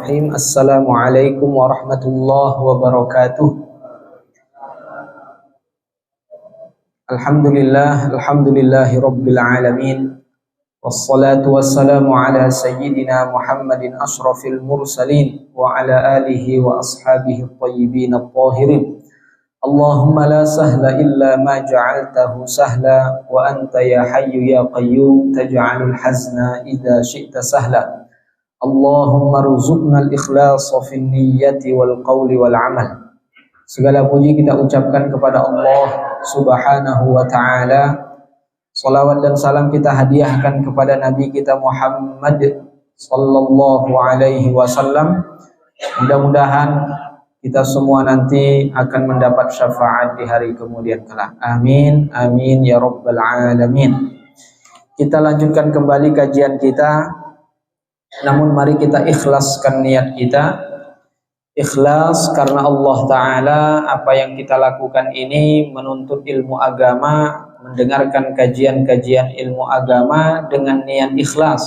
Bismillahirrahmanirrahim. Assalamualaikum warahmatullahi wabarakatuh. Alhamdulillahi rabbil alamin. Wassalatu wassalamu ala sayyidina Muhammadin ashrafil mursalin wa ala alihi wa ashabihi at-tayyibin at-tahirin. Allahumma la sahla illa ma ja'altahu sahla wa anta ya hayyu ya qayyum taj'alul hazna idza syi'ta sahla. Allahumma rzuqna al-ikhlasa fin niyyati wal qawli wal amal. Segala puji kita ucapkan kepada Allah Subhanahu wa ta'ala. Salawat dan salam kita hadiahkan kepada Nabi kita Muhammad sallallahu alaihi wasallam. Mudah-mudahan kita semua nanti akan mendapat syafaat di hari kemudian kelak. Amin, amin ya rabbal alamin. Kita lanjutkan kembali kajian kita. Namun mari kita ikhlaskan niat kita. Ikhlas karena Allah Ta'ala apa yang kita lakukan ini menuntut ilmu agama, mendengarkan kajian-kajian ilmu agama dengan niat ikhlas,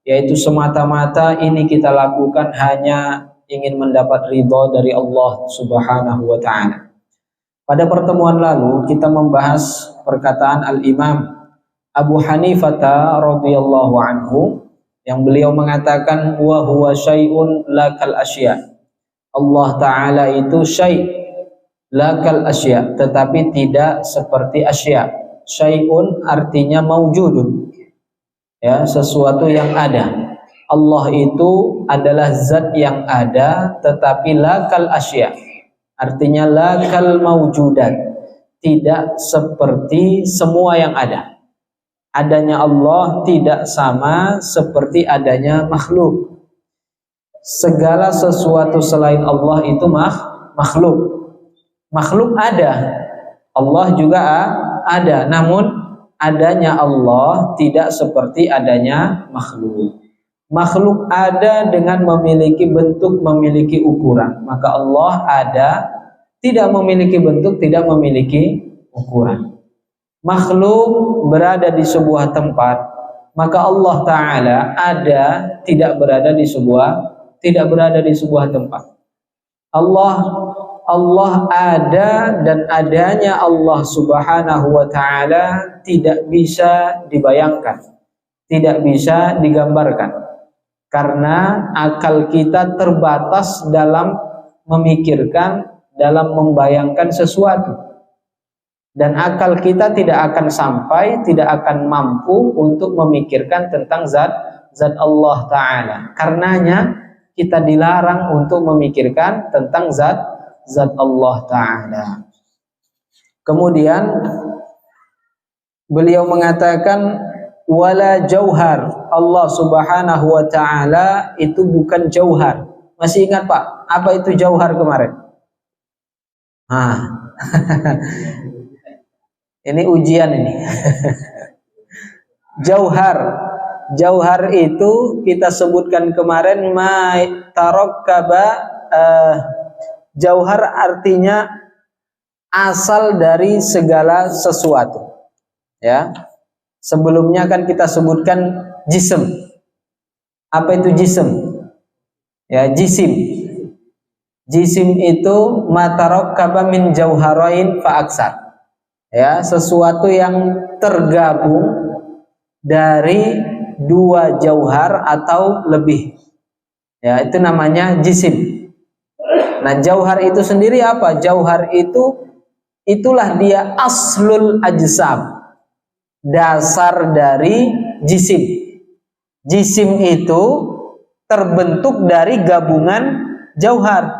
yaitu semata-mata ini kita lakukan hanya ingin mendapat ridha dari Allah Subhanahu wa Ta'ala. Pada pertemuan lalu kita membahas perkataan Al-Imam Abu Hanifah radhiyallahu anhu yang beliau mengatakan wa huwa syai'un lakal asya. Allah Ta'ala itu syai' lakal asya, tetapi tidak seperti asya. Syai'un artinya maujudun, ya, sesuatu yang ada. Allah itu adalah zat yang ada, tetapi lakal asya artinya lakal maujudat, tidak seperti semua yang ada. Adanya Allah tidak sama seperti adanya makhluk. Segala sesuatu selain Allah itu makhluk. Makhluk ada, Allah juga ada. Namun adanya Allah tidak seperti adanya makhluk. Makhluk ada dengan memiliki bentuk, memiliki ukuran. Maka Allah ada, tidak memiliki bentuk, tidak memiliki ukuran. Makhluk berada di sebuah tempat, maka Allah Ta'ala ada, tidak berada di sebuah tempat. Allah ada, dan adanya Allah Subhanahu wa Ta'ala tidak bisa dibayangkan, tidak bisa digambarkan, karena akal kita terbatas dalam memikirkan, dalam membayangkan sesuatu. Dan akal kita tidak akan sampai, tidak akan mampu untuk memikirkan tentang zat Allah Ta'ala. Karenanya kita dilarang untuk memikirkan tentang zat Allah Ta'ala. Kemudian beliau mengatakan wala jauhar. Allah Subhanahu wa Ta'ala itu bukan jauhar. Masih ingat Pak, apa itu jauhar kemarin? Ini ujian ini. Jauhar itu kita sebutkan kemarin jauhar artinya asal dari segala sesuatu. Ya. Sebelumnya kan kita sebutkan jism. Apa itu jism? Ya, jisim. Jisim itu matarakkaba min jauharain fa aksar. Ya, sesuatu yang tergabung dari dua jauhar atau lebih. Ya, itu namanya jisim. Nah, jauhar itu sendiri apa? Jauhar itulah dia aslul ajsam, dasar dari jisim. Jisim itu terbentuk dari gabungan jauhar.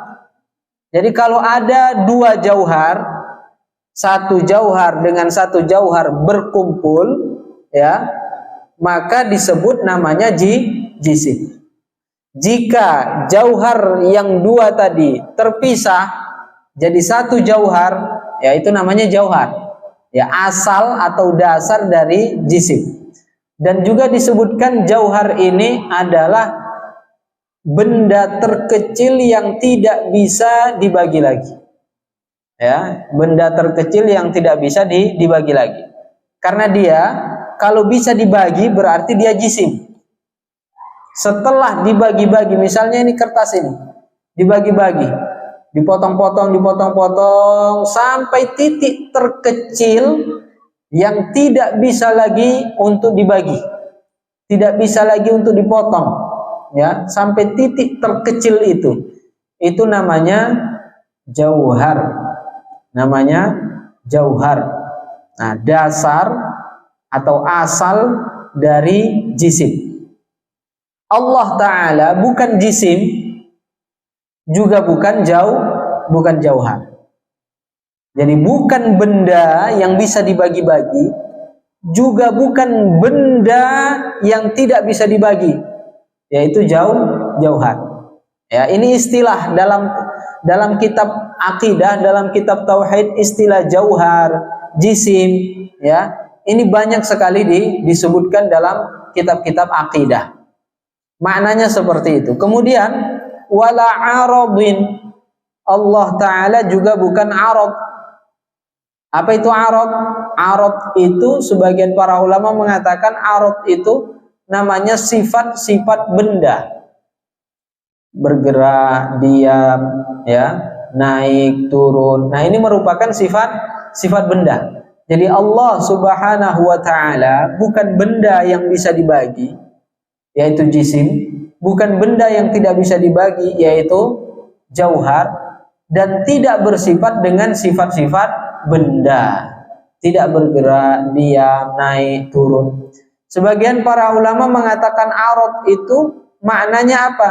Jadi kalau ada dua jauhar, satu jauhar dengan satu jauhar berkumpul, ya, maka disebut namanya jisim. Jika jauhar yang dua tadi terpisah jadi satu jauhar, ya itu namanya jauhar. Ya, asal atau dasar dari jisim. Dan juga disebutkan jauhar ini adalah benda terkecil yang tidak bisa dibagi lagi. Ya, benda terkecil yang tidak bisa dibagi lagi. Karena dia kalau bisa dibagi berarti dia jisim. Setelah dibagi-bagi, misalnya ini kertas ini dibagi-bagi, dipotong-potong sampai titik terkecil yang tidak bisa lagi untuk dibagi, tidak bisa lagi untuk dipotong, ya, sampai titik terkecil itu namanya jauhar, namanya jauhar. Nah, dasar atau asal dari jisim. Allah Ta'ala bukan jisim, juga bukan jauhar. Jadi bukan benda yang bisa dibagi-bagi, juga bukan benda yang tidak bisa dibagi, yaitu jauhar. Ya, ini istilah dalam kitab akidah, dalam kitab tauhid, istilah jauhar, jisim, ya. Ini banyak sekali disebutkan dalam kitab-kitab akidah. Maknanya seperti itu. Kemudian wala aradin, Allah Ta'ala juga bukan arad. Apa itu arad? Arad itu sebagian para ulama mengatakan arad itu namanya sifat-sifat benda. Bergerak, diam, ya, naik, turun. Nah, ini merupakan sifat benda. Jadi Allah Subhanahu wa Ta'ala bukan benda yang bisa dibagi, yaitu jisim, bukan benda yang tidak bisa dibagi, yaitu jauhar, dan tidak bersifat dengan sifat-sifat benda, tidak bergerak, diam, naik, turun. Sebagian para ulama mengatakan arad itu maknanya apa?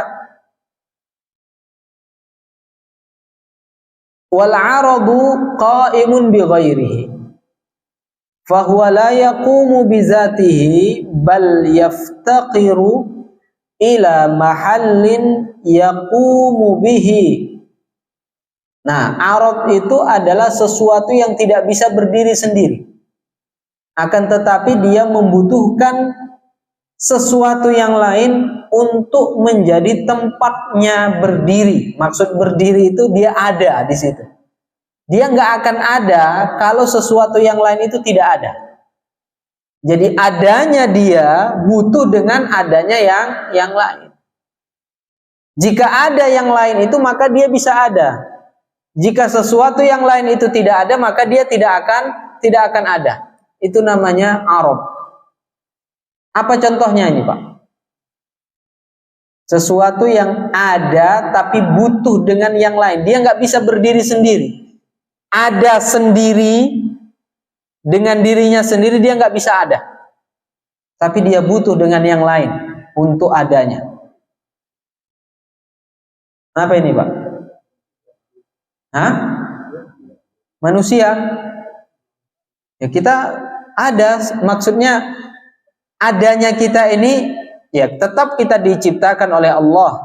Wal aradu qa'imun bi ghairihi fahuwa la yaqumu bi zatihi bal yaftaqiru ila mahallin yaqumu bihi. Nah, arad itu adalah sesuatu yang tidak bisa berdiri sendiri, akan tetapi dia membutuhkan sesuatu yang lain untuk menjadi tempatnya berdiri. Maksud berdiri itu dia ada di situ. Dia nggak akan ada kalau sesuatu yang lain itu tidak ada. Jadi adanya dia butuh dengan adanya yang lain. Jika ada yang lain itu, maka dia bisa ada. Jika sesuatu yang lain itu tidak ada, maka dia tidak akan ada. Itu namanya arad. Apa contohnya ini, Pak? Sesuatu yang ada tapi butuh dengan yang lain. Dia nggak bisa berdiri sendiri. Ada sendiri dengan dirinya sendiri, dia nggak bisa ada. Tapi dia butuh dengan yang lain untuk adanya. Apa ini, Pak? Hah? Manusia. Ya, kita ada, maksudnya adanya kita ini, ya, tetap kita diciptakan oleh Allah,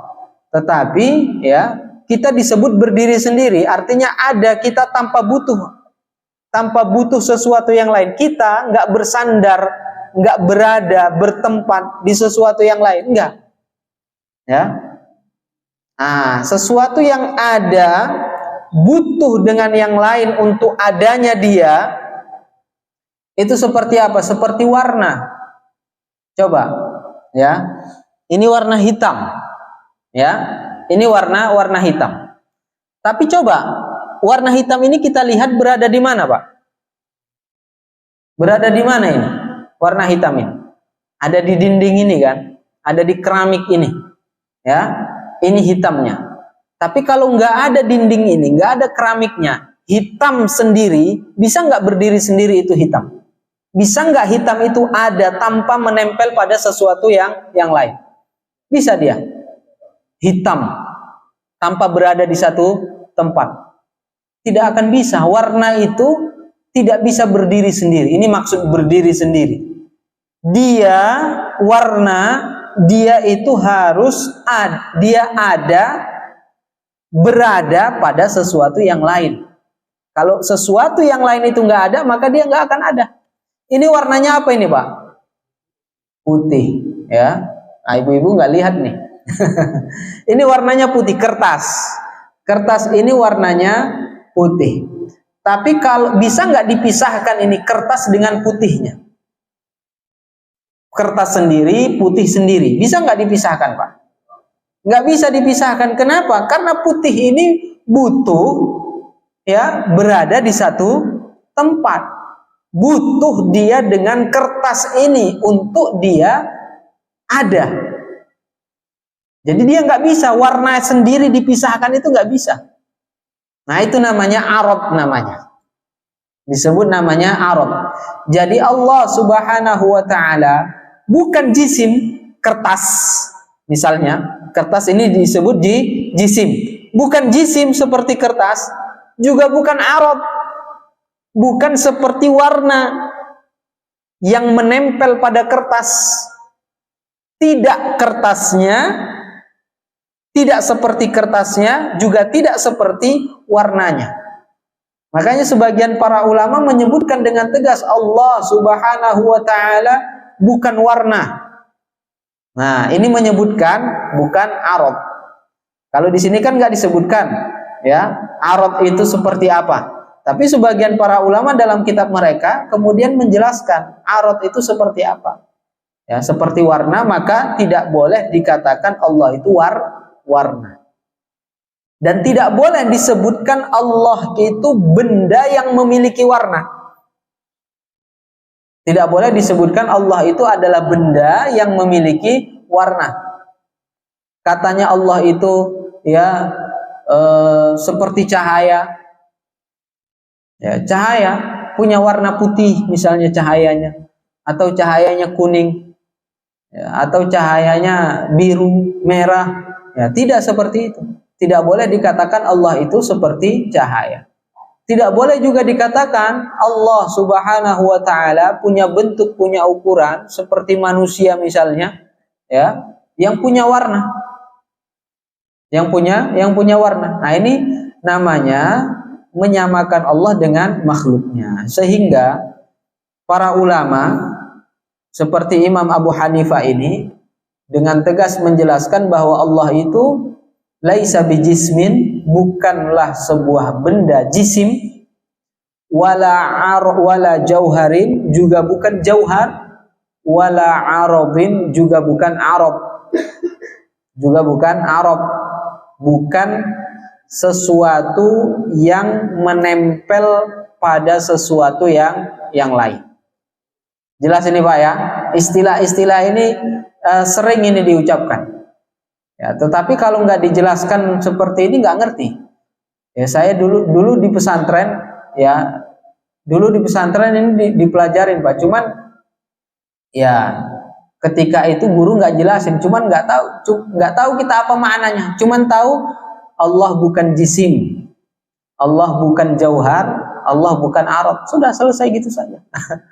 tetapi ya kita disebut berdiri sendiri, artinya ada kita tanpa butuh sesuatu yang lain. Kita nggak bersandar, nggak berada, bertempat di sesuatu yang lain, enggak. Ya. Nah, sesuatu yang ada butuh dengan yang lain untuk adanya dia, itu seperti apa? Seperti warna. Coba, ya. Ini warna hitam. Ya. Ini warna hitam. Tapi coba, warna hitam ini kita lihat berada di mana, Pak? Berada di mana ini? Warna hitam ini. Ada di dinding ini kan? Ada di keramik ini. Ya, ini hitamnya. Tapi kalau nggak ada dinding ini, nggak ada keramiknya, hitam sendiri, bisa nggak berdiri sendiri itu hitam? Bisa nggak hitam itu ada tanpa menempel pada sesuatu yang lain? Bisa dia. Hitam tanpa berada di satu tempat, tidak akan bisa. Warna itu tidak bisa berdiri sendiri. Ini maksud berdiri sendiri. Dia warna, dia itu harus dia ada berada pada sesuatu yang lain. Kalau sesuatu yang lain itu nggak ada, maka dia nggak akan ada. Ini warnanya apa ini, Pak? Putih, ya. Nah, ibu-ibu nggak lihat nih. Ini warnanya putih, kertas. Kertas ini warnanya putih. Tapi kalau bisa nggak dipisahkan ini kertas dengan putihnya? kertas sendiri, putih sendiri. Bisa nggak dipisahkan, Pak? Nggak bisa dipisahkan. Kenapa? Karena putih ini butuh ya berada di satu tempat. Butuh dia dengan kertas ini untuk dia ada. Jadi dia nggak bisa warna sendiri dipisahkan, itu nggak bisa. Nah, itu namanya arad namanya. Disebut namanya arad. Jadi Allah Subhanahu wa taala bukan jisim, kertas. Misalnya, kertas ini disebut jisim. Bukan jisim seperti kertas, juga bukan arad. Bukan seperti warna yang menempel pada kertas. Tidak kertasnya, tidak seperti kertasnya, juga tidak seperti warnanya. Makanya sebagian para ulama menyebutkan dengan tegas Allah Subhanahu wa taala bukan warna. Nah, ini menyebutkan bukan arad. Kalau di sini kan nggak disebutkan, ya, arad itu seperti apa. Tapi sebagian para ulama dalam kitab mereka kemudian menjelaskan arad itu seperti apa. Ya, seperti warna, maka tidak boleh dikatakan Allah itu warna. Dan tidak boleh disebutkan Allah itu benda yang memiliki warna. Tidak boleh disebutkan Allah itu adalah benda yang memiliki warna. Katanya Allah itu ya seperti cahaya. Ya, cahaya punya warna putih misalnya cahayanya, atau cahayanya kuning, ya, atau cahayanya biru, merah. Ya, tidak seperti itu. Tidak boleh dikatakan Allah itu seperti cahaya. Tidak boleh juga dikatakan Allah Subhanahu wa taala punya bentuk, punya ukuran seperti manusia misalnya, ya, yang punya warna. Yang punya warna. Nah, ini namanya menyamakan Allah dengan makhluknya. Sehingga para ulama seperti Imam Abu Hanifah ini dengan tegas menjelaskan bahwa Allah itu laisa bijismin, bukanlah sebuah benda jisim, wala jauharin, juga bukan jauhar, wala arabin, juga bukan arab, bukan sesuatu yang menempel pada sesuatu yang lain. Jelas ini Pak ya, istilah-istilah ini sering ini diucapkan. Ya, tetapi kalau nggak dijelaskan seperti ini nggak ngerti. Ya, saya dulu di pesantren, ya, dulu di pesantren ini dipelajarin Pak. Cuman ya ketika itu guru nggak jelasin, cuman nggak tahu kita apa maknanya. Cuman tahu Allah bukan jisim, Allah bukan jauhar, Allah bukan arad. Sudah selesai gitu saja.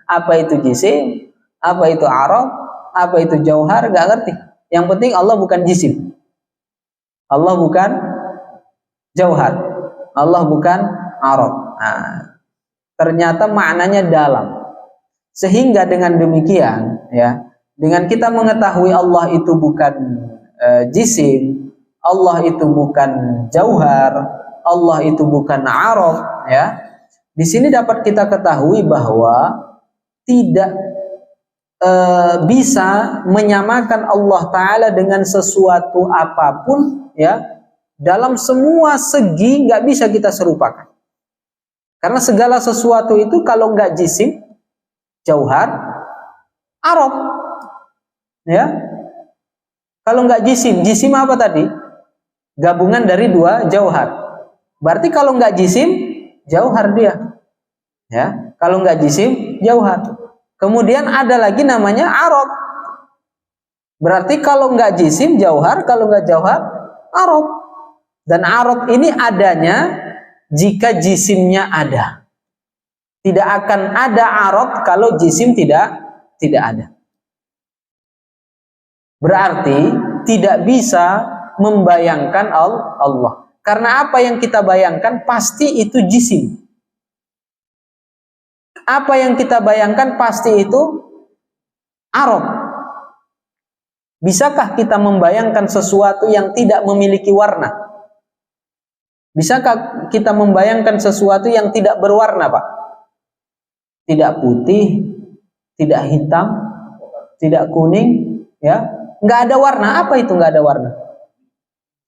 Apa itu jisim, apa itu arad, apa itu jauhar, nggak ngerti. Yang penting Allah bukan jisim, Allah bukan jauhar, Allah bukan arad. Nah, ternyata maknanya dalam. Sehingga dengan demikian, ya, dengan kita mengetahui Allah itu bukan jisim, Allah itu bukan jauhar, Allah itu bukan arad, ya. Di sini dapat kita ketahui bahwa tidak bisa menyamakan Allah Ta'ala dengan sesuatu apapun, ya, dalam semua segi nggak bisa kita serupakan. Karena segala sesuatu itu kalau nggak jisim, jauhar, arad, ya. Kalau nggak jisim apa tadi? Gabungan dari dua jauhar. Berarti kalau nggak jisim, jauhar dia, ya. Kalau nggak jisim, jauhar. Kemudian ada lagi namanya arad. Berarti kalau nggak jisim, jauhar. Kalau nggak jauhar, arad. Dan arad ini adanya jika jisimnya ada. Tidak akan ada arad kalau jisim tidak ada. Berarti tidak bisa membayangkan Allah. Karena apa yang kita bayangkan pasti itu jisim. Apa yang kita bayangkan pasti itu arad. Bisakah kita membayangkan sesuatu yang tidak memiliki warna? Bisakah kita membayangkan sesuatu yang tidak berwarna, Pak? Tidak putih, tidak hitam, tidak kuning, ya, nggak ada warna. Apa itu nggak ada warna?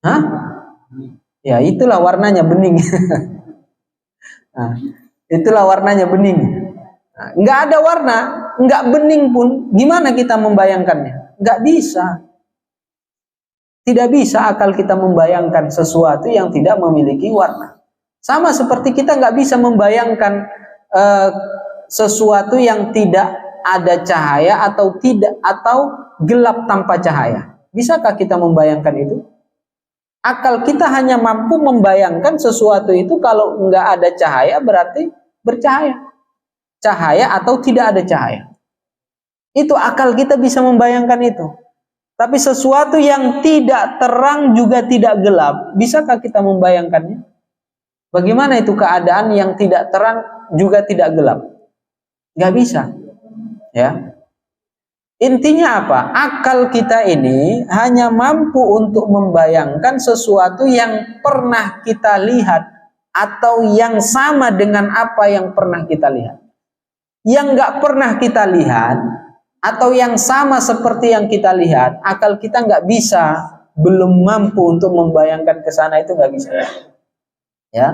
Hah? Ya, itulah warnanya bening. Nah, itulah warnanya bening. Nah, nggak ada warna, nggak bening pun, gimana kita membayangkannya? Nggak bisa. Tidak bisa akal kita membayangkan sesuatu yang tidak memiliki warna. Sama seperti kita nggak bisa membayangkan sesuatu yang tidak ada cahaya atau gelap tanpa cahaya. Bisakah kita membayangkan itu? Akal kita hanya mampu membayangkan sesuatu itu kalau nggak ada cahaya berarti bercahaya. Cahaya atau tidak ada cahaya. Itu akal kita bisa membayangkan itu. Tapi sesuatu yang tidak terang juga tidak gelap, bisakah kita membayangkannya? Bagaimana itu keadaan yang tidak terang juga tidak gelap? Nggak bisa. Ya. Intinya apa? Akal kita ini hanya mampu untuk membayangkan sesuatu yang pernah kita lihat atau yang sama dengan apa yang pernah kita lihat. Yang nggak pernah kita lihat atau yang sama seperti yang kita lihat, akal kita nggak bisa, belum mampu untuk membayangkan ke sana, itu nggak bisa. Ya,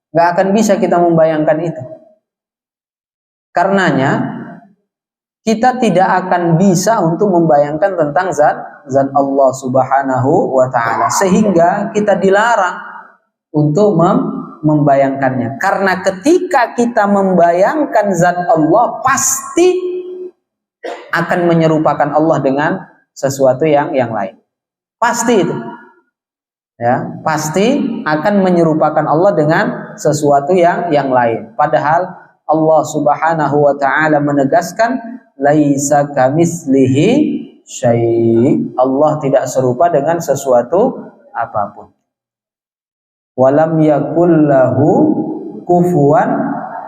nggak akan bisa kita membayangkan itu. Karenanya kita tidak akan bisa untuk membayangkan tentang zat Allah Subhanahu wa Ta'ala, sehingga kita dilarang untuk membayangkannya. Karena ketika kita membayangkan zat Allah, pasti akan menyerupakan Allah dengan sesuatu yang lain. Pasti itu. Ya, pasti akan menyerupakan Allah dengan sesuatu yang lain. Padahal Allah Subhanahu wa Ta'ala menegaskan laisa kamitslihi syai'. Allah tidak serupa dengan sesuatu apapun. Walam yakul lahu kufuwan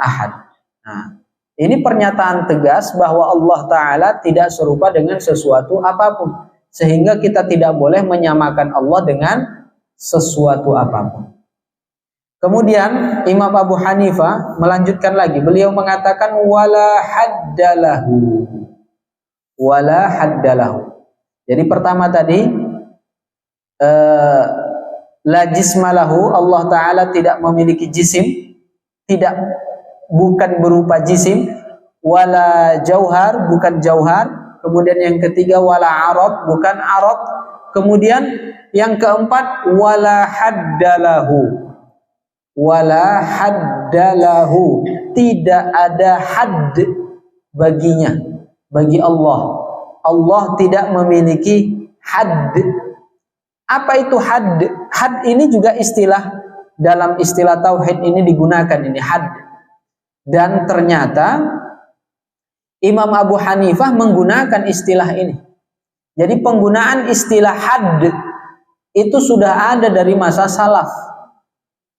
ahad. Nah, ini pernyataan tegas bahwa Allah Ta'ala tidak serupa dengan sesuatu apapun, sehingga kita tidak boleh menyamakan Allah dengan sesuatu apapun. Kemudian Imam Abu Hanifah melanjutkan lagi, beliau mengatakan wala haddalahu. Wala haddalahu. Jadi pertama tadi la jismalahu, Allah Ta'ala tidak memiliki jisim, bukan berupa jisim. Wala jauhar, bukan jauhar. Kemudian yang ketiga wala arad, bukan arad. Kemudian yang keempat wala haddalahu. Wala haddalahu, tidak ada hadd baginya, bagi Allah. Allah tidak memiliki hadd. Apa itu hadd? Hadd ini juga istilah, dalam istilah tauhid ini digunakan, ini hadd. Dan ternyata Imam Abu Hanifah menggunakan istilah ini. Jadi penggunaan istilah hadd itu sudah ada dari masa salaf.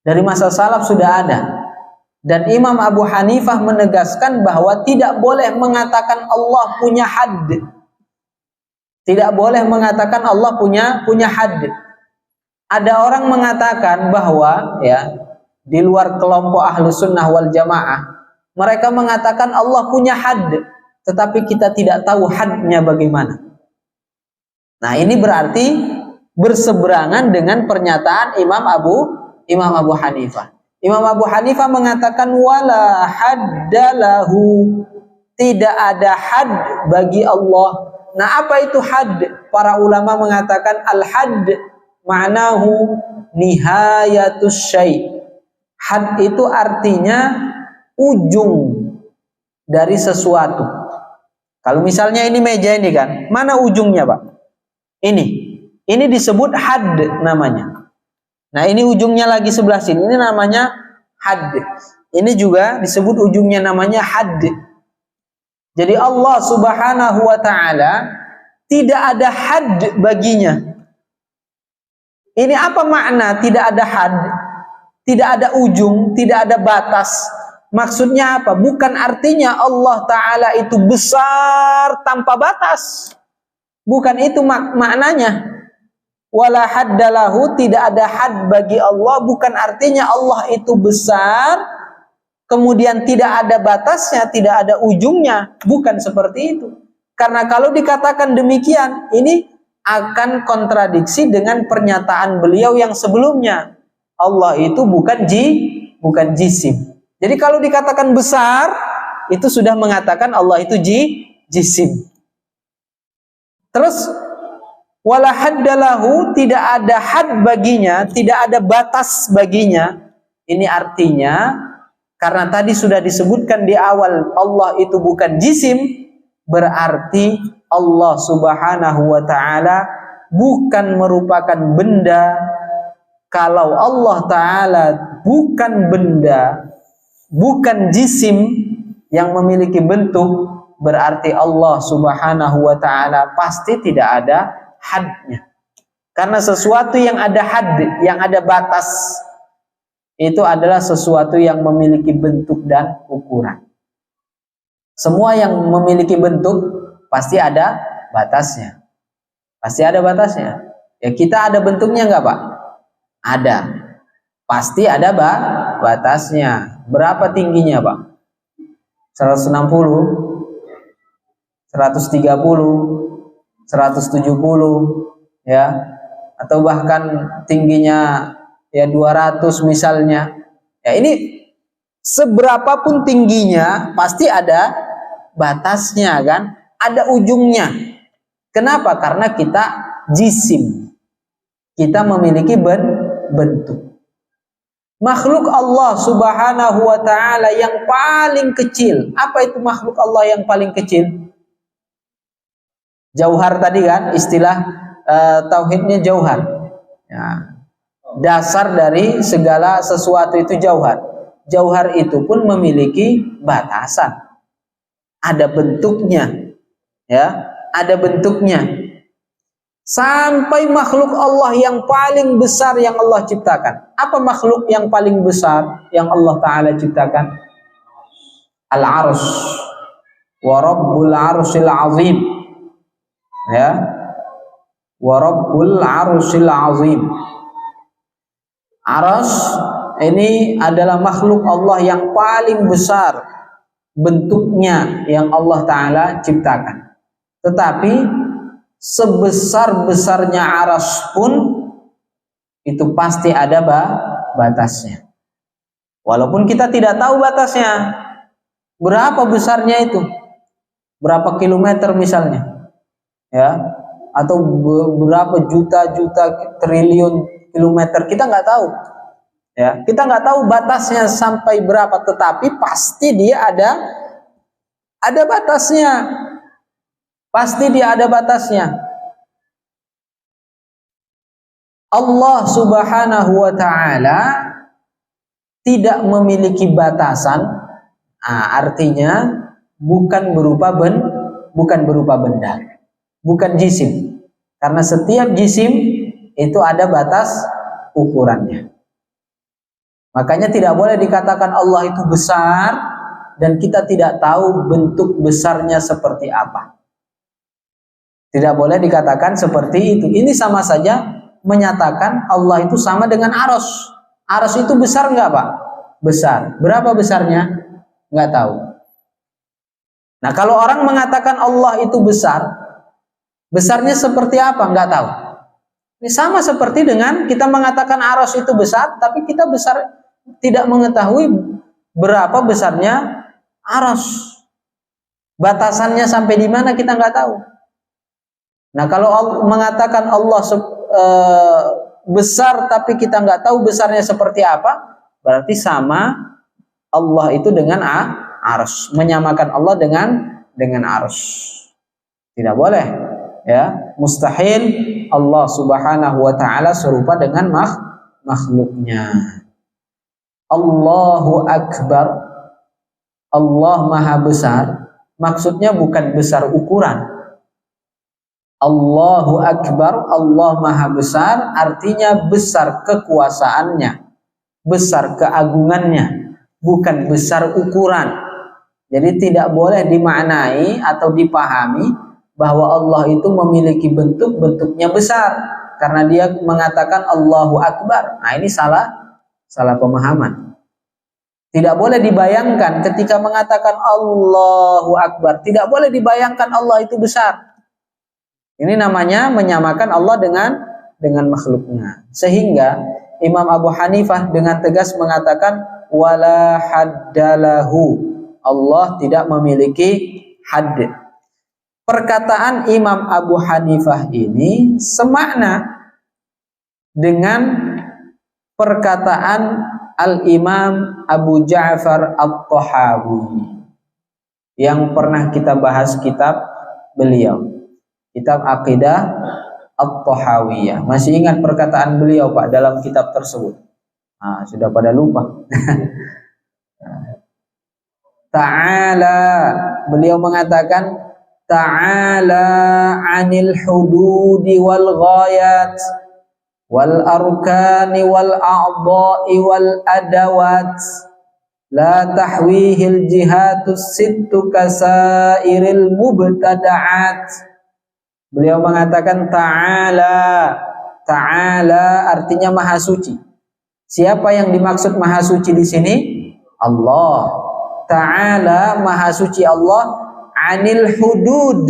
Dari masa salaf sudah ada. Dan Imam Abu Hanifah menegaskan bahwa tidak boleh mengatakan Allah punya hadd. Tidak boleh mengatakan Allah punya hadd. Ada orang mengatakan bahwa ya, di luar kelompok Ahlus Sunnah wal Jamaah, mereka mengatakan Allah punya hadd, tetapi kita tidak tahu haddnya bagaimana. Nah, ini berarti berseberangan dengan pernyataan Imam Abu Hanifah. Imam Abu Hanifah mengatakan wala haddalahu, tidak ada had bagi Allah. Nah, apa itu had? Para ulama mengatakan al-hadd ma'nahu nihayatus syai'. Had itu artinya ujung dari sesuatu. Kalau misalnya ini meja ini kan, mana ujungnya, Pak? Ini disebut had namanya. Nah, ini ujungnya lagi sebelah sini, ini namanya hadd. Ini juga disebut ujungnya namanya hadd. Jadi Allah Subhanahu wa Ta'ala tidak ada hadd baginya. Ini apa makna tidak ada hadd? Tidak ada ujung, tidak ada batas. Maksudnya apa? Bukan artinya Allah Ta'ala itu besar tanpa batas. Bukan itu maknanya. Wala haddalahu, tidak ada had bagi Allah, bukan artinya Allah itu besar kemudian tidak ada batasnya, tidak ada ujungnya, bukan seperti itu. Karena kalau dikatakan demikian, ini akan kontradiksi dengan pernyataan beliau yang sebelumnya. Allah itu bukan jisim. Jadi kalau dikatakan besar, itu sudah mengatakan Allah itu jisim. Terus wala haddalahu, tidak ada had baginya, tidak ada batas baginya. Ini artinya karena tadi sudah disebutkan di awal Allah itu bukan jisim, berarti Allah Subhanahu wa ta'ala bukan merupakan benda. Kalau Allah ta'ala bukan benda, bukan jisim yang memiliki bentuk, berarti Allah Subhanahu wa ta'ala pasti tidak ada hadnya. Karena sesuatu yang ada had, yang ada batas, itu adalah sesuatu yang memiliki bentuk dan ukuran. Semua yang memiliki bentuk pasti ada batasnya. Pasti ada batasnya. Ya, kita ada bentuknya enggak, Pak? Ada. Pasti ada batasnya. Berapa tingginya, Pak? 160, 130, 170, ya. Atau bahkan tingginya ya 200 misalnya. Ya, ini seberapapun tingginya pasti ada batasnya kan, ada ujungnya. Kenapa? Karena kita jisim, kita memiliki bentuk. Makhluk Allah Subhanahu wa ta'ala yang paling kecil, apa itu makhluk Allah yang paling kecil? Jauhar tadi kan, istilah tauhidnya jauhar ya. Dasar dari segala sesuatu itu jauhar. Jauhar itu pun memiliki batasan, ada bentuknya, ya, ada bentuknya. Sampai makhluk Allah yang paling besar yang Allah ciptakan. Apa makhluk yang paling besar yang Allah Ta'ala ciptakan? Al-Arsh. Wa Rabbul Arshil Azim. Ya. Wa Rabbul Arshil Azim. Arsh ini adalah makhluk Allah yang paling besar bentuknya yang Allah Ta'ala ciptakan. Tetapi sebesar-besarnya arasy pun itu pasti ada batasnya. Walaupun kita tidak tahu batasnya, berapa besarnya itu, berapa kilometer misalnya, ya, atau berapa juta-juta triliun kilometer, kita nggak tahu. Ya, kita nggak tahu batasnya sampai berapa, tetapi pasti dia ada batasnya. Pasti dia ada batasnya. Allah Subhanahu wa ta'ala tidak memiliki batasan. Artinya bukan berupa benda, bukan jisim. Karena setiap jisim itu ada batas ukurannya. Makanya tidak boleh dikatakan Allah itu besar dan kita tidak tahu bentuk besarnya seperti apa. Tidak boleh dikatakan seperti itu. Ini sama saja menyatakan Allah itu sama dengan arasy. Arasy itu besar enggak, Pak? Besar. Berapa besarnya? Enggak tahu. Nah, kalau orang mengatakan Allah itu besar, besarnya seperti apa? Enggak tahu. Ini sama seperti dengan kita mengatakan arasy itu besar, tapi kita tidak mengetahui berapa besarnya arasy. Batasannya sampai di mana kita nggak tahu. Nah, kalau mengatakan Allah besar tapi kita nggak tahu besarnya seperti apa, berarti sama Allah itu dengan arasy, menyamakan Allah dengan arasy. Tidak boleh, ya, mustahil Allah Subhanahu wa ta'ala serupa dengan makhluknya. Allahu Akbar, Allah Maha Besar, maksudnya bukan besar ukuran. Allahu Akbar, Allah Maha Besar, artinya besar kekuasaannya, besar keagungannya, bukan besar ukuran. Jadi tidak boleh dimaknai atau dipahami bahwa Allah itu memiliki bentuknya besar karena dia mengatakan Allahu Akbar. Nah, ini salah pemahaman. Tidak boleh dibayangkan ketika mengatakan Allahu Akbar. Tidak boleh dibayangkan Allah itu besar. Ini namanya menyamakan Allah dengan makhluknya. Sehingga Imam Abu Hanifah dengan tegas mengatakan wala haddalahu. Allah tidak memiliki hadd. Perkataan Imam Abu Hanifah ini semakna dengan perkataan Al-Imam Abu Ja'far At-Tahawi yang pernah kita bahas kitab beliau, kitab Aqidah At-Tahawiyah. Masih ingat perkataan beliau Pak dalam kitab tersebut? Sudah pada lupa. Ta'ala, beliau mengatakan ta'ala 'anil hududi wal ghayat wal arkani wal a'dha'i wal adawat la tahwihil jihatus sittu kasairil mubtada'at. Beliau mengatakan ta'ala. Ta'ala artinya maha suci. Siapa yang dimaksud maha suci di sini? Allah. Ta'ala maha suci Allah 'anil hudud,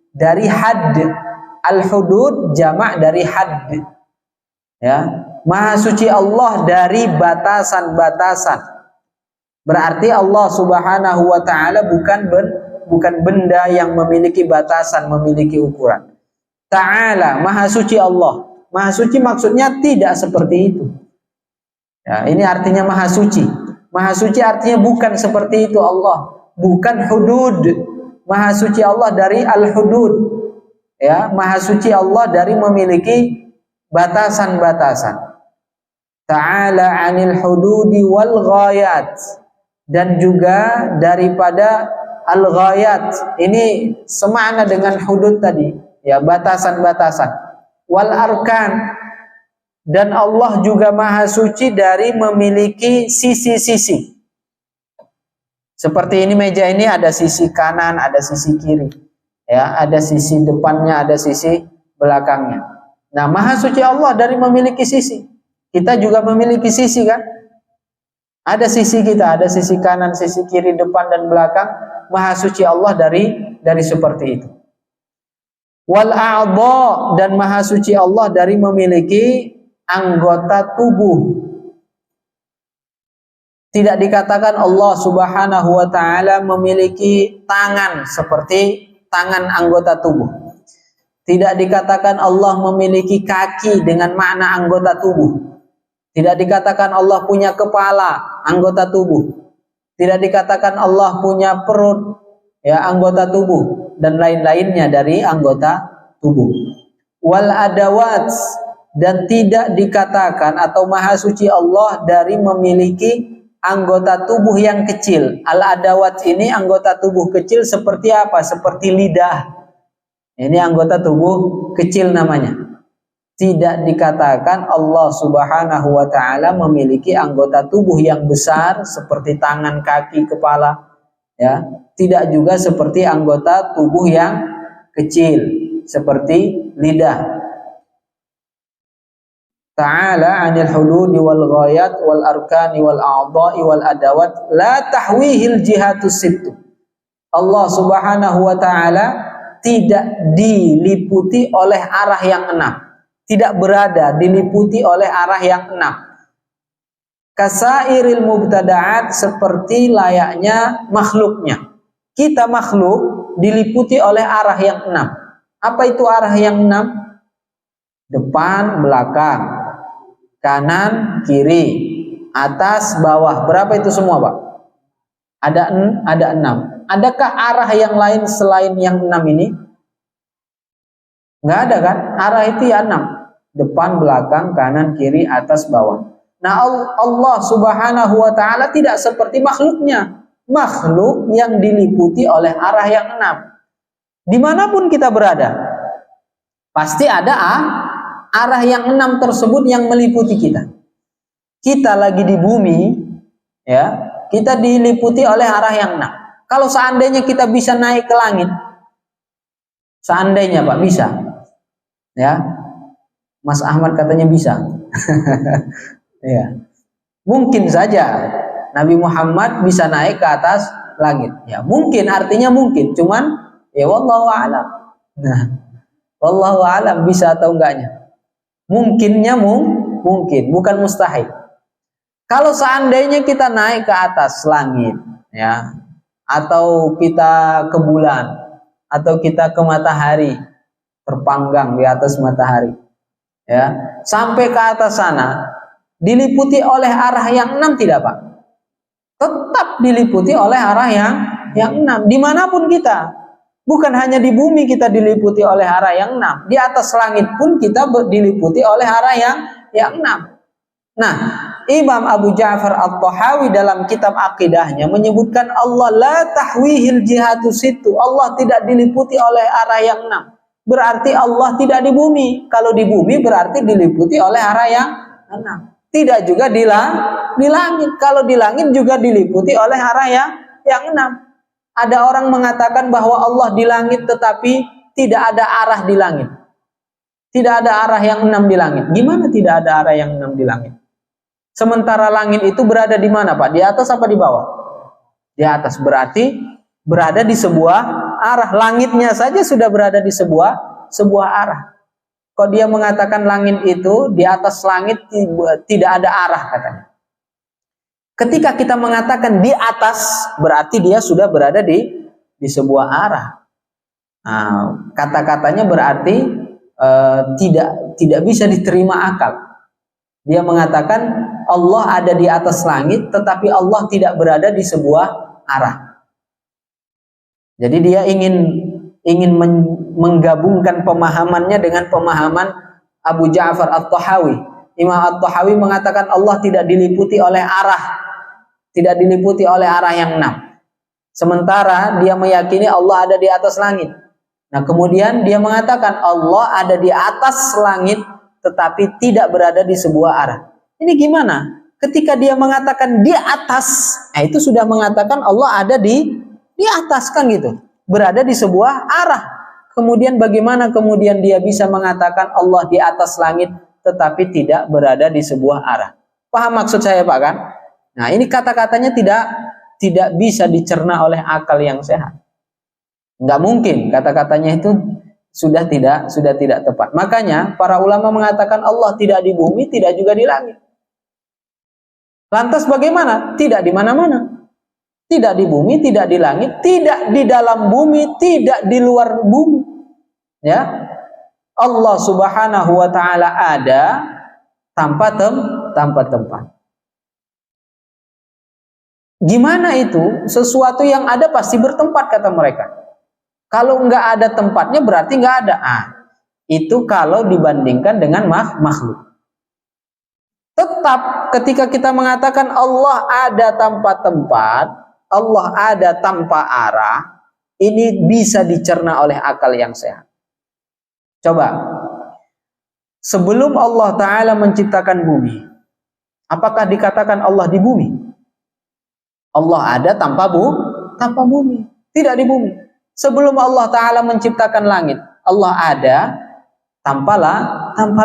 dari hadd. Al hudud jamak dari hadd. Ya, maha suci Allah dari batasan-batasan. Berarti Allah Subhanahu wa taala bukan benda yang memiliki batasan, memiliki ukuran. Ta'ala, maha suci Allah. Maha suci maksudnya tidak seperti itu. Ya, ini artinya maha suci. Maha suci artinya bukan seperti itu Allah, bukan hudud. Maha suci Allah dari al-hudud. Ya, maha suci Allah dari memiliki batasan-batasan. Ta'ala 'anil hududi wal ghayat, dan juga daripada al-ghayat. Ini semakna dengan hudud tadi, ya, batasan-batasan. Wal arkan, dan Allah juga maha suci dari memiliki sisi-sisi. Seperti ini meja ini ada sisi kanan, ada sisi kiri. Ya, ada sisi depannya, ada sisi belakangnya. Nah, maha suci Allah dari memiliki sisi. Kita juga memiliki sisi kan? Ada sisi kita, ada sisi kanan, sisi kiri, depan dan belakang. Maha suci Allah dari seperti itu. Wal a'dha, dan maha suci Allah dari memiliki anggota tubuh. Tidak dikatakan Allah Subhanahu wa taala memiliki tangan seperti tangan anggota tubuh. Tidak dikatakan Allah memiliki kaki dengan makna anggota tubuh. Tidak dikatakan Allah punya kepala, anggota tubuh. Tidak dikatakan Allah punya perut, ya, anggota tubuh, dan lain-lainnya dari anggota tubuh. Wal adawat, dan tidak dikatakan atau maha suci Allah dari memiliki anggota tubuh yang kecil. Al adawat ini anggota tubuh kecil seperti apa? Seperti lidah. Ini anggota tubuh kecil namanya. Tidak dikatakan Allah Subhanahu wa taala memiliki anggota tubuh yang besar seperti tangan, kaki, kepala, ya. Tidak juga seperti anggota tubuh yang kecil seperti lidah. Ta'ala 'anil hududi wal ghayat wal arkani wal a'dha'i wal adawat la tahwihil jihatus sittu. Allah Subhanahu wa taala tidak diliputi oleh arah yang 6, tidak berada diliputi oleh arah yang 6. Kasairil mubtada'at, seperti layaknya makhluknya. Kita makhluk diliputi oleh arah yang 6. Apa itu arah yang 6? Depan, belakang, kanan, kiri, atas, bawah. Berapa itu semua, Pak? Ada 6. Adakah arah yang lain selain yang 6 ini? Nggak ada kan? Arah itu ya 6. Depan, belakang, kanan, kiri, atas, bawah. Nah, Allah Subhanahu wa ta'ala tidak seperti makhluknya. Makhluk yang diliputi oleh arah yang 6. Dimanapun kita berada, pasti ada arah yang 6 tersebut yang meliputi kita. Kita lagi di bumi, ya, kita diliputi oleh arah yang 6. Kalau seandainya kita bisa naik ke langit, seandainya Pak bisa, ya, Mas Ahmad katanya bisa, ya, mungkin saja, Nabi Muhammad bisa naik ke atas langit. Ya, mungkin, artinya mungkin, cuman ya wallahu a'lam. Nah, wallahu a'lam bisa atau enggaknya. Mungkinnya mungkin, bukan mustahil. Kalau seandainya kita naik ke atas langit, ya, atau kita ke bulan, atau kita ke matahari, terpanggang di atas matahari, ya, sampai ke atas sana, diliputi oleh arah yang 6 tidak Pak? Tetap diliputi oleh arah yang 6, dimanapun kita. Bukan hanya di bumi kita diliputi oleh arah yang 6, di atas langit pun kita diliputi oleh arah yang 6. Nah, Imam Abu Ja'far At-Tahawi dalam kitab akidahnya menyebutkan Allah la tahwihil jihatu situ. Allah tidak diliputi oleh arah yang 6. Berarti Allah tidak di bumi. Kalau di bumi berarti diliputi oleh arah yang 6. Tidak juga di langit. Kalau di langit juga diliputi oleh arah yang 6. Ada orang mengatakan bahwa Allah di langit tetapi tidak ada arah di langit. Tidak ada arah yang 6 di langit. Gimana tidak ada arah yang 6 di langit? Sementara langit itu berada di mana Pak? Di atas apa di bawah? Di atas, berarti berada di sebuah arah. Langitnya saja sudah berada di sebuah arah. Kok dia mengatakan langit itu di atas langit tidak ada arah katanya. Ketika kita mengatakan di atas, berarti dia sudah berada di sebuah arah. Nah, kata-katanya berarti tidak bisa diterima akal. Dia mengatakan Allah ada di atas langit, tetapi Allah tidak berada di sebuah arah. Jadi dia ingin menggabungkan pemahamannya dengan pemahaman Abu Ja'far At-Tahawi. Imam At-Tahawi mengatakan Allah tidak diliputi oleh arah, tidak diliputi oleh arah yang 6. Sementara dia meyakini Allah ada di atas langit. Nah, kemudian dia mengatakan Allah ada di atas langit, tetapi tidak berada di sebuah arah. Ini gimana? Ketika dia mengatakan di atas, itu sudah mengatakan Allah ada di atas kan gitu, berada di sebuah arah. Kemudian bagaimana kemudian dia bisa mengatakan Allah di atas langit, tetapi tidak berada di sebuah arah? Paham maksud saya Pak kan? Nah, ini kata-katanya tidak bisa dicerna oleh akal yang sehat. Nggak mungkin kata-katanya itu sudah tidak tepat. Makanya para ulama mengatakan Allah tidak di bumi, tidak juga di langit. Lantas bagaimana? Tidak di mana-mana. Tidak di bumi, tidak di langit, tidak di dalam bumi, tidak di luar bumi. Ya. Allah Subhanahu wa taala ada tanpa tempat. Gimana itu? Sesuatu yang ada pasti bertempat kata mereka. Kalau nggak ada tempatnya berarti nggak ada. Itu kalau dibandingkan dengan makhluk. Tetap ketika kita mengatakan Allah ada tanpa tempat, Allah ada tanpa arah, ini bisa dicerna oleh akal yang sehat. Coba, sebelum Allah Ta'ala menciptakan bumi, apakah dikatakan Allah di bumi? Allah ada tanpa bumi, tidak di bumi. Sebelum Allah Ta'ala menciptakan langit, Allah ada tanpa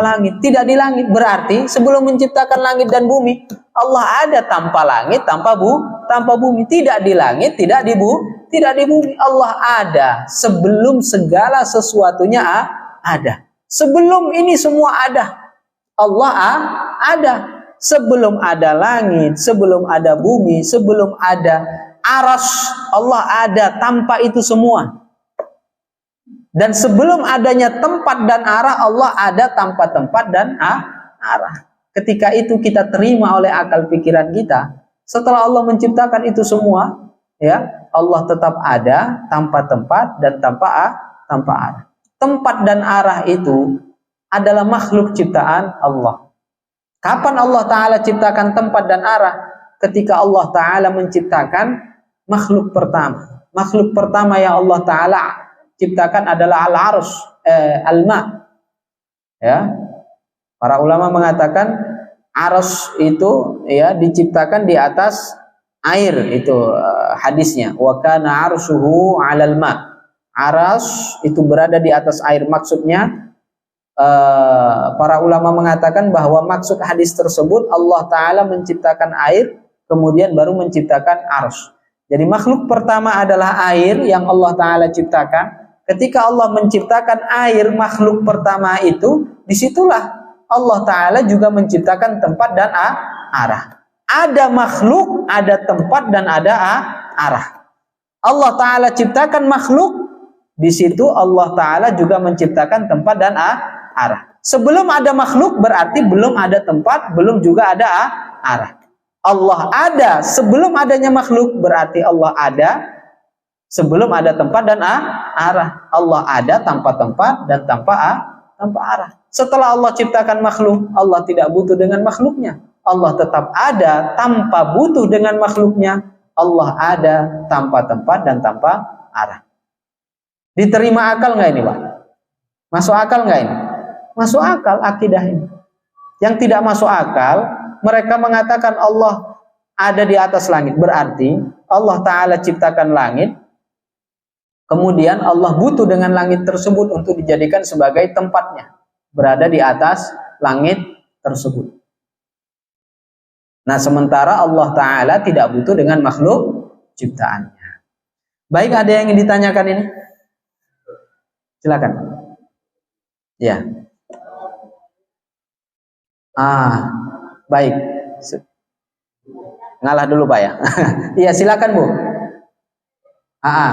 langit, tidak di langit. Berarti sebelum menciptakan langit dan bumi, Allah ada tanpa langit, tanpa bumi, tidak di langit, tidak di bumi. Allah ada sebelum segala sesuatunya ada. Sebelum ini semua ada, Allah ada. Sebelum ada langit, sebelum ada bumi, sebelum ada arasy, Allah ada tanpa itu semua. Dan sebelum adanya tempat dan arah, Allah ada tanpa tempat dan arah. Ketika itu kita terima oleh akal pikiran kita. Setelah Allah menciptakan itu semua, ya, Allah tetap ada tanpa tempat dan tanpa arah. Tempat dan arah itu adalah makhluk ciptaan Allah. Kapan Allah Ta'ala ciptakan tempat dan arah? Ketika Allah Ta'ala menciptakan makhluk pertama. Makhluk pertama yang Allah Ta'ala ciptakan adalah al-arsh, al-ma. Ya. Para ulama mengatakan arsh itu ya diciptakan di atas air, itu hadisnya. Wa kana arshuhu 'alal ma. Arsh itu berada di atas air. Maksudnya para ulama mengatakan bahwa maksud hadis tersebut Allah Ta'ala menciptakan air kemudian baru menciptakan arsy. Jadi makhluk pertama adalah air yang Allah Ta'ala ciptakan. Ketika Allah menciptakan air, makhluk pertama itu, disitulah Allah Ta'ala juga menciptakan tempat dan arah. Ada makhluk, ada tempat dan ada arah. Allah Ta'ala ciptakan makhluk, di situ Allah Ta'ala juga menciptakan tempat dan arah. Sebelum ada makhluk berarti belum ada tempat, belum juga ada arah. Allah ada sebelum adanya makhluk berarti Allah ada sebelum ada tempat dan arah. Allah ada tanpa tempat dan tanpa arah. Setelah Allah ciptakan makhluk, Allah tidak butuh dengan makhluknya. Allah tetap ada tanpa butuh dengan makhluknya. Allah ada tanpa tempat dan tanpa arah. Diterima akal nggak ini, Pak? Masuk akal nggak ini? Masuk akal akidah ini. Yang tidak masuk akal, mereka mengatakan Allah ada di atas langit. Berarti Allah Ta'ala ciptakan langit, kemudian Allah butuh dengan langit tersebut untuk dijadikan sebagai tempatnya, berada di atas langit tersebut. Nah, sementara Allah Ta'ala tidak butuh dengan makhluk ciptaannya. Baik, ada yang ingin ditanyakan ini? Silakan. Ya. Baik. Ngalah dulu Pak ya. Iya, silakan Bu.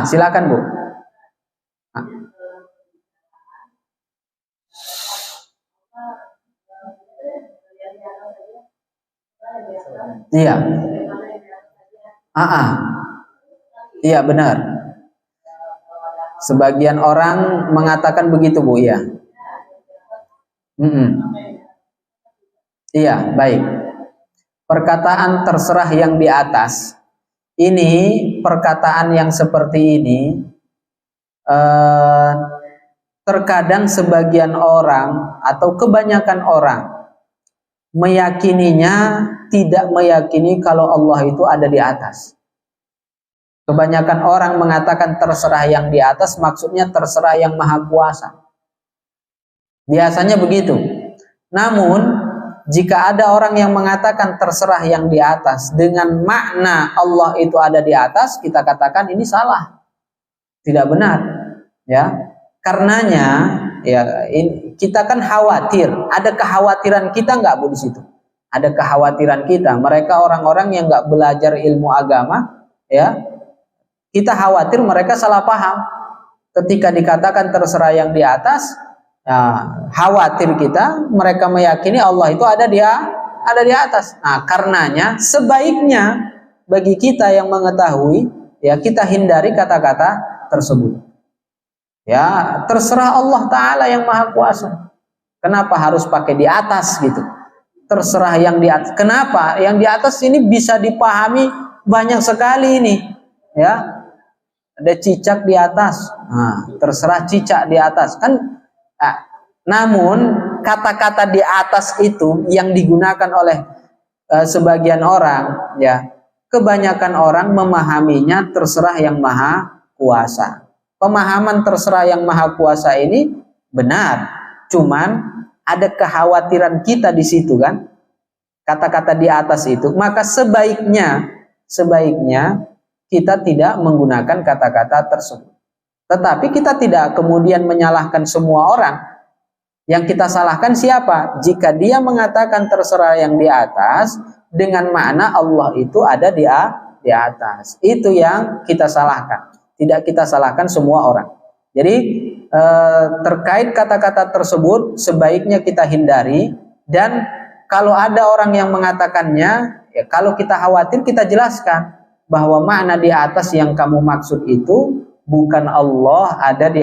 Silakan Bu. Iya. Iya benar. Sebagian orang mengatakan begitu Bu, ya. Iya, baik. Perkataan terserah yang di atas ini, perkataan yang seperti ini terkadang sebagian orang atau kebanyakan orang meyakininya, tidak meyakini kalau Allah itu ada di atas. Kebanyakan orang mengatakan terserah yang di atas, maksudnya terserah yang maha kuasa. Biasanya begitu. Namun jika ada orang yang mengatakan terserah yang di atas dengan makna Allah itu ada di atas, kita katakan ini salah, tidak benar, ya. Karenanya, ya, kita kan khawatir. Ada kekhawatiran kita nggak Bu di situ? Ada kekhawatiran kita. Mereka orang-orang yang nggak belajar ilmu agama, ya. Kita khawatir mereka salah paham. Ketika dikatakan terserah yang di atas, nah, khawatir kita mereka meyakini Allah itu ada di atas. Nah, karenanya sebaiknya bagi kita yang mengetahui, ya, kita hindari kata-kata tersebut. Ya, terserah Allah Ta'ala yang maha kuasa. Kenapa harus pakai di atas gitu? Terserah yang di atas. Kenapa? Yang di atas ini bisa dipahami banyak sekali ini, ya. Ada cicak di atas. Nah, terserah cicak di atas kan. Namun kata-kata di atas itu yang digunakan oleh sebagian orang, ya, kebanyakan orang memahaminya terserah yang maha kuasa. Pemahaman terserah yang maha kuasa ini benar, cuman ada kekhawatiran kita di situ kan, kata-kata di atas itu, maka sebaiknya kita tidak menggunakan kata-kata tersebut. Tetapi kita tidak kemudian menyalahkan semua orang. Yang kita salahkan siapa? Jika dia mengatakan terserah yang di atas dengan makna Allah itu ada di atas. Itu yang kita salahkan. Tidak kita salahkan semua orang. Jadi terkait kata-kata tersebut sebaiknya kita hindari. Dan kalau ada orang yang mengatakannya, ya, kalau kita khawatir kita jelaskan bahwa makna di atas yang kamu maksud itu bukan Allah ada di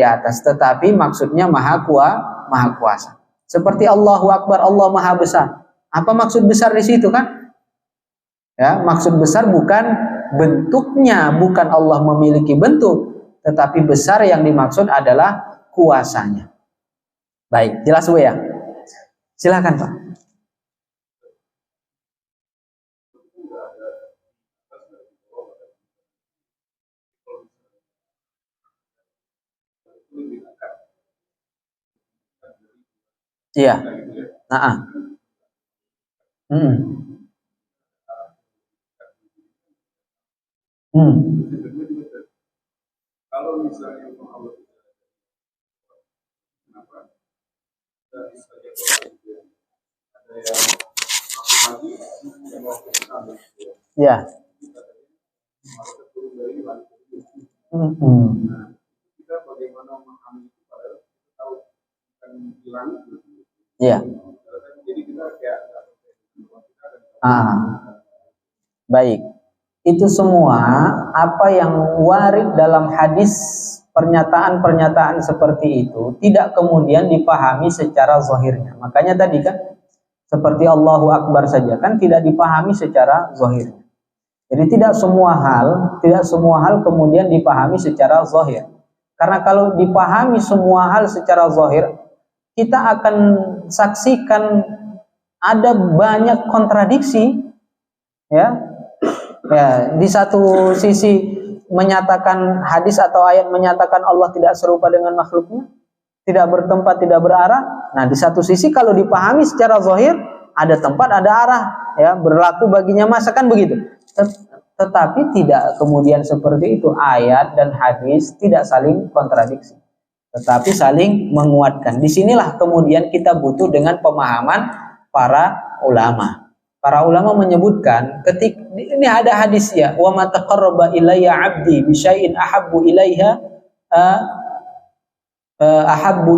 atas, tetapi maksudnya maha kuasa. Seperti Allahu Akbar, Allah maha besar. Apa maksud besar di situ kan? Ya, maksud besar bukan bentuknya, bukan Allah memiliki bentuk, tetapi besar yang dimaksud adalah kuasanya. Baik, jelas Bu ya? Silakan Pak. Iya. Kalau misalnya Allah kenapa dari saja ada yang pagi yang mau kita ya. Kita bagaimana memahami itu padahal kita tahu kan hilang Ya. Jadi kita kayak baik. Itu semua apa yang warid dalam hadis, pernyataan-pernyataan seperti itu tidak kemudian dipahami secara zahirnya. Makanya tadi kan seperti Allahu Akbar saja kan tidak dipahami secara zahirnya. Jadi tidak semua hal kemudian dipahami secara zahir. Karena kalau dipahami semua hal secara zahir, kita akan saksikan ada banyak kontradiksi, ya. Ya, di satu sisi menyatakan hadis atau ayat menyatakan Allah tidak serupa dengan makhluknya, tidak bertempat, tidak berarah. Nah, di satu sisi kalau dipahami secara zahir, ada tempat, ada arah, ya, berlaku baginya masa kan begitu. Tetapi tidak kemudian seperti itu. Ayat dan hadis tidak saling kontradiksi, tetapi saling menguatkan. Disinilah kemudian kita butuh dengan pemahaman para ulama. Para ulama menyebutkan ketika ini ada hadis ya, wa ma taqarraba ilayya 'abdi bi syai'in ahabbu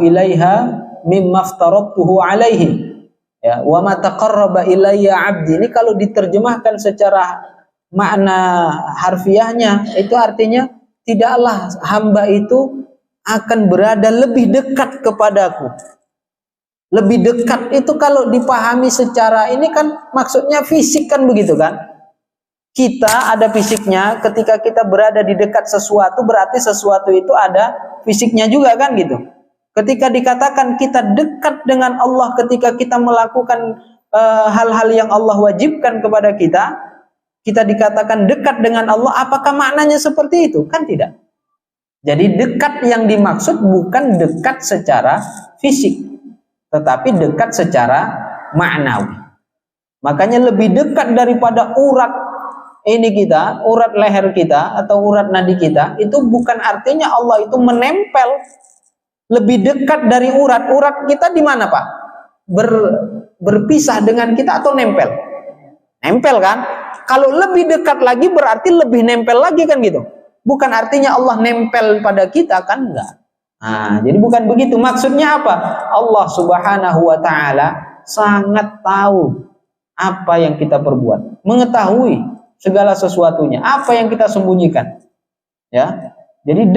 ilaiha mimma aftaradtuhu alaihi. Ya, wa ma taqarraba ilayya 'abdi. Ini kalau diterjemahkan secara makna harfiahnya itu artinya tidaklah hamba itu akan berada lebih dekat kepadaku. Lebih dekat itu kalau dipahami secara ini kan maksudnya fisik kan begitu kan. Kita ada fisiknya, ketika kita berada di dekat sesuatu berarti sesuatu itu ada fisiknya juga kan gitu. Ketika dikatakan kita dekat dengan Allah ketika kita melakukan hal-hal yang Allah wajibkan kepada kita, kita dikatakan dekat dengan Allah, apakah maknanya seperti itu? Kan tidak. Jadi dekat yang dimaksud bukan dekat secara fisik, tetapi dekat secara maknawi. Makanya lebih dekat daripada urat ini kita, urat leher kita atau urat nadi kita, itu bukan artinya Allah itu menempel. Lebih dekat dari urat kita di mana Pak? Berpisah dengan kita atau nempel? Nempel kan? Kalau lebih dekat lagi berarti lebih nempel lagi kan gitu. Bukan artinya Allah nempel pada kita kan enggak. Nah, jadi bukan begitu. Maksudnya apa? Allah Subhanahu wa taala sangat tahu apa yang kita perbuat, mengetahui segala sesuatunya, apa yang kita sembunyikan. Ya. Jadi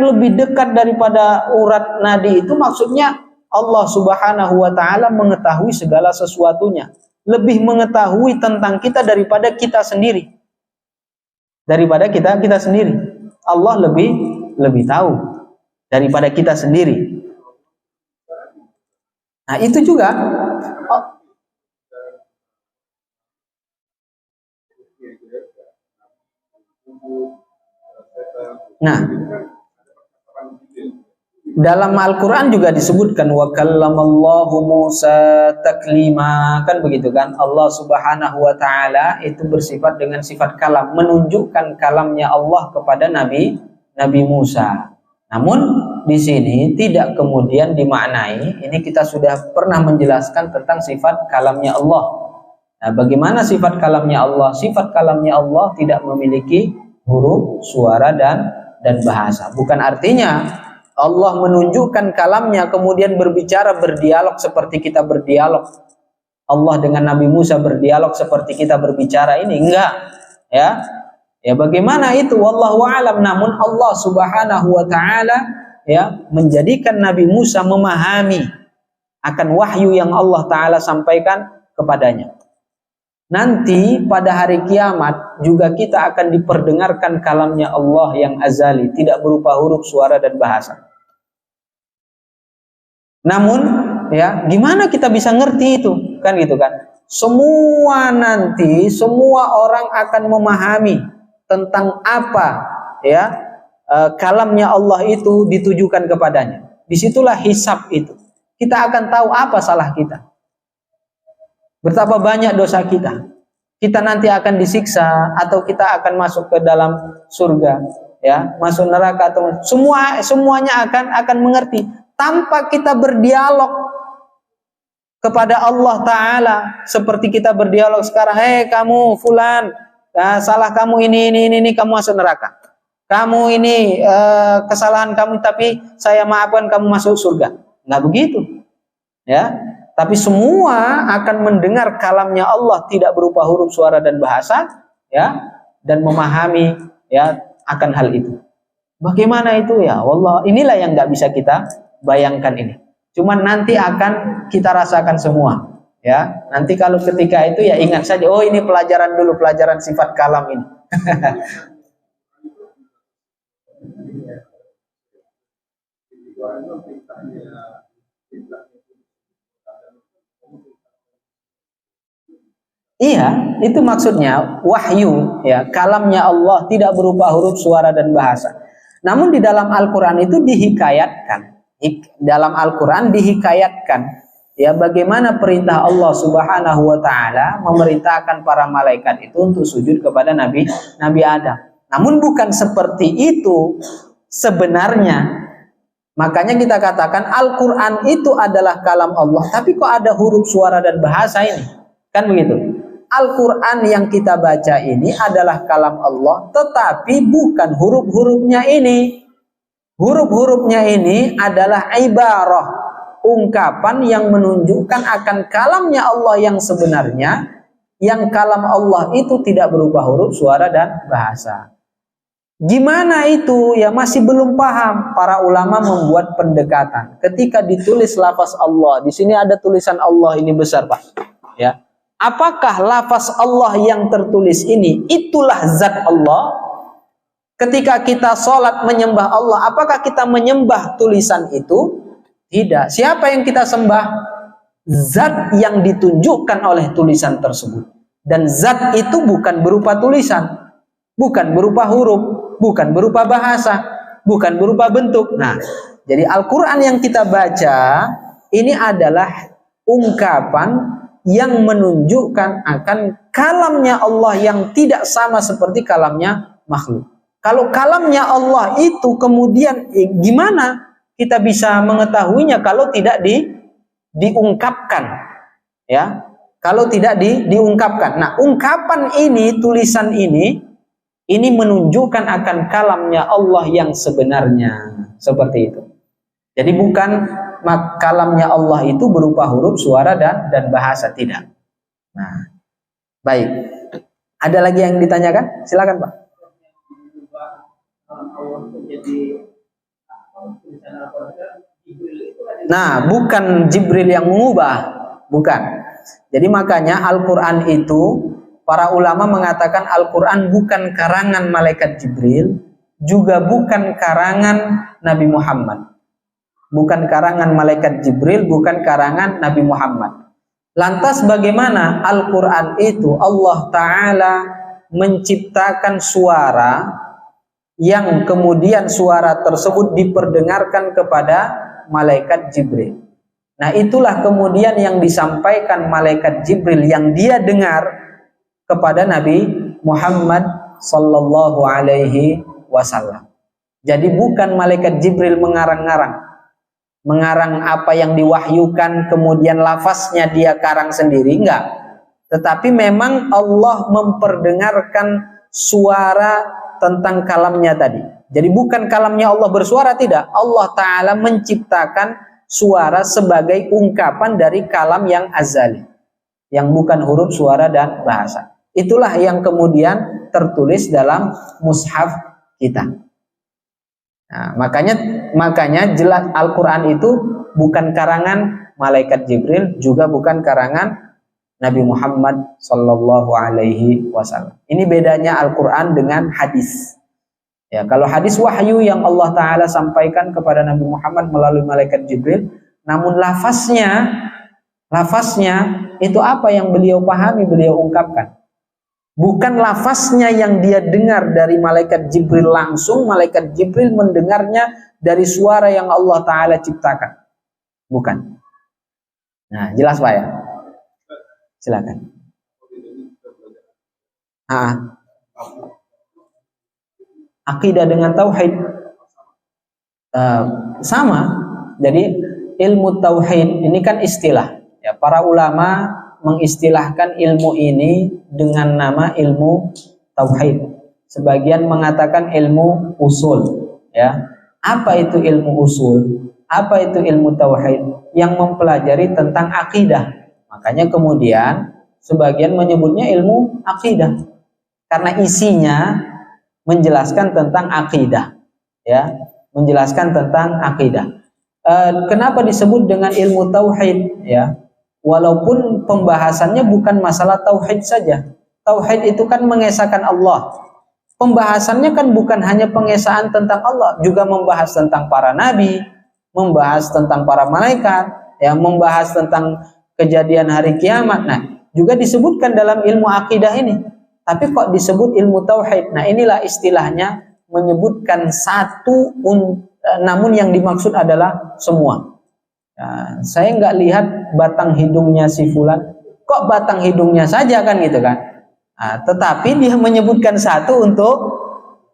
lebih dekat daripada urat nadi itu maksudnya Allah Subhanahu wa taala mengetahui segala sesuatunya, lebih mengetahui tentang kita daripada kita sendiri. Daripada kita sendiri. Allah lebih tahu daripada kita sendiri. Nah, itu juga Nah, dalam Al-Quran juga disebutkan wa kallamallahu Musa taklima, kan begitu kan. Allah Subhanahu wa taala itu bersifat dengan sifat kalam, menunjukkan kalamnya Allah kepada Nabi Musa. Namun di sini tidak kemudian dimaknai, ini kita sudah pernah menjelaskan tentang sifat kalamnya Allah. Nah, bagaimana sifat kalamnya Allah? Sifat kalamnya Allah tidak memiliki huruf, suara dan bahasa. Bukan artinya Allah menunjukkan kalamnya kemudian berdialog seperti kita berdialog. Allah dengan Nabi Musa berdialog seperti kita berbicara, ini enggak, ya. Ya, bagaimana itu? Wallahu a'lam. Namun Allah Subhanahu wa taala ya menjadikan Nabi Musa memahami akan wahyu yang Allah taala sampaikan kepadanya. Nanti pada hari kiamat juga kita akan diperdengarkan kalamnya Allah yang azali, tidak berupa huruf, suara dan bahasa. Namun ya, gimana kita bisa ngerti itu? Kan gitu kan. Semua orang akan memahami tentang apa ya kalamnya Allah itu ditujukan kepadanya. Disitulah hisab itu. Kita akan tahu apa salah kita, betapa banyak dosa kita. kita nanti akan disiksa atau kita akan masuk ke dalam surga, ya, masuk neraka atau semuanya akan mengerti tanpa kita berdialog kepada Allah Ta'ala seperti kita berdialog sekarang. Hei kamu fulan, salah kamu ini kamu masuk neraka. Kamu ini kesalahan kamu tapi saya maafkan kamu masuk surga. Nggak begitu, ya. Tapi semua akan mendengar kalamnya Allah tidak berupa huruf, suara dan bahasa, ya, dan memahami, ya, akan hal itu. Bagaimana itu, ya Allah? Inilah yang nggak bisa kita bayangkan ini. Cuman nanti akan kita rasakan semua, ya. Nanti kalau ketika itu ya ingat saja, oh ini pelajaran dulu, pelajaran sifat kalam ini. Iya, itu maksudnya wahyu, ya, kalamnya Allah tidak berupa huruf, suara dan bahasa. Namun di dalam Al-Qur'an itu dihikayatkan. Dalam Al-Qur'an dihikayatkan, ya, bagaimana perintah Allah Subhanahu wa taala memerintahkan para malaikat itu untuk sujud kepada Nabi Adam. Namun bukan seperti itu sebenarnya. Makanya kita katakan Al-Qur'an itu adalah kalam Allah, tapi kok ada huruf, suara dan bahasa ini? Kan begitu. Al-Quran yang kita baca ini adalah kalam Allah, tetapi bukan huruf-hurufnya ini. Huruf-hurufnya ini adalah ibarah, ungkapan yang menunjukkan akan kalamnya Allah yang sebenarnya, yang kalam Allah itu tidak berupa huruf, suara dan bahasa. Gimana itu? Ya masih belum paham. Para ulama membuat pendekatan. Ketika ditulis lafaz Allah, di sini ada tulisan Allah ini besar, Pak. Ya. Apakah lafaz Allah yang tertulis ini itulah zat Allah? Ketika kita sholat menyembah Allah, apakah kita menyembah tulisan itu? Tidak. Siapa yang kita sembah? Zat yang ditunjukkan oleh tulisan tersebut. Dan zat itu bukan berupa tulisan, bukan berupa huruf, bukan berupa bahasa, bukan berupa bentuk. Nah, jadi Al-Quran yang kita baca ini adalah ungkapan yang menunjukkan akan kalamnya Allah yang tidak sama seperti kalamnya makhluk. Kalau kalamnya Allah itu kemudian gimana kita bisa mengetahuinya kalau tidak diungkapkan, ya? Kalau tidak diungkapkan. Nah, ungkapan ini, tulisan ini menunjukkan akan kalamnya Allah yang sebenarnya, seperti itu. Jadi bukan kalamnya Allah itu berupa huruf, suara dan bahasa, tidak. Nah, baik. Ada lagi yang ditanyakan? Silakan, Pak. Nah, bukan Jibril yang mengubah, bukan. Jadi makanya Al-Quran itu para ulama mengatakan Al-Quran bukan karangan malaikat Jibril, juga bukan karangan Nabi Muhammad. Bukan karangan malaikat Jibril, bukan karangan Nabi Muhammad. Lantas bagaimana Al-Quran itu Allah Ta'ala menciptakan suara yang kemudian suara tersebut diperdengarkan kepada malaikat Jibril. Nah, itulah kemudian yang disampaikan malaikat Jibril yang dia dengar kepada Nabi Muhammad sallallahu alaihi wasallam. Jadi bukan malaikat Jibril mengarang apa yang diwahyukan kemudian lafaznya dia karang sendiri, enggak. Tetapi memang Allah memperdengarkan suara tentang kalamnya tadi. Jadi bukan kalamnya Allah bersuara, tidak. Allah Ta'ala menciptakan suara sebagai ungkapan dari kalam yang azali, yang bukan huruf, suara dan bahasa. Itulah yang kemudian tertulis dalam mushaf kita. Nah, makanya jelas Al-Quran itu bukan karangan malaikat Jibril, juga bukan karangan Nabi Muhammad sallallahu alaihi wasallam. Ini bedanya Al-Quran dengan hadis. Ya, kalau hadis wahyu yang Allah Ta'ala sampaikan kepada Nabi Muhammad melalui malaikat Jibril, namun lafaznya itu apa yang beliau pahami, beliau ungkapkan. Bukan lafaznya yang dia dengar dari malaikat Jibril langsung, malaikat Jibril mendengarnya dari suara yang Allah Ta'ala ciptakan. Bukan. Nah, jelas Pak ya? Silakan. Akidah dengan tauhid sama. Jadi ilmu tauhid ini kan istilah. Ya, para ulama mengistilahkan ilmu ini dengan nama ilmu tauhid. Sebagian mengatakan ilmu usul. Ya, apa itu ilmu usul? Apa itu ilmu tauhid? Yang mempelajari tentang akidah. Makanya kemudian sebagian menyebutnya ilmu akidah karena isinya menjelaskan tentang akidah, ya, menjelaskan tentang akidah. Kenapa disebut dengan ilmu tauhid? Ya, walaupun pembahasannya bukan masalah tauhid saja. Tauhid itu kan mengesahkan Allah. Pembahasannya kan bukan hanya pengesaan tentang Allah, juga membahas tentang para nabi, membahas tentang para malaikat, ya, membahas tentang kejadian hari kiamat. Nah, juga disebutkan dalam ilmu akidah ini. Tapi kok disebut ilmu tauhid? Nah, inilah istilahnya menyebutkan satu, namun yang dimaksud adalah semua. Nah, saya nggak lihat batang hidungnya si fulan, kok batang hidungnya saja kan gitu kan? Nah, tetapi dia menyebutkan satu untuk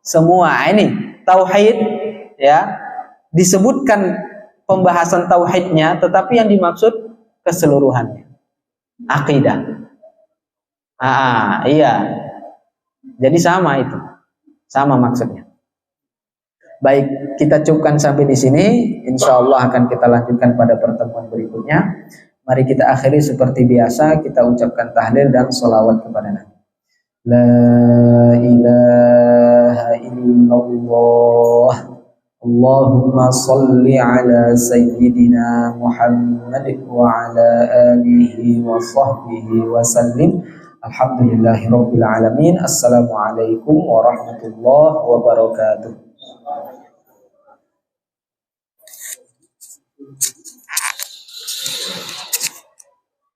semua. Ini tauhid, ya, disebutkan pembahasan tauhidnya, tetapi yang dimaksud keseluruhannya, akidah. Iya. Jadi sama itu, sama maksudnya. Baik, kita cukupkan sampai di sini. Insya Allah akan kita lanjutkan pada pertemuan berikutnya. Mari kita akhiri seperti biasa, kita ucapkan tahlil dan sholawat kepada Nabi. La ilaha illallah. Allahumma salli ala sayyidina Muhammad wa ala alihi wa sahbihi wa sallim. Alhamdulillahirabbil alamin. Assalamualaikum warahmatullahi wabarakatuh.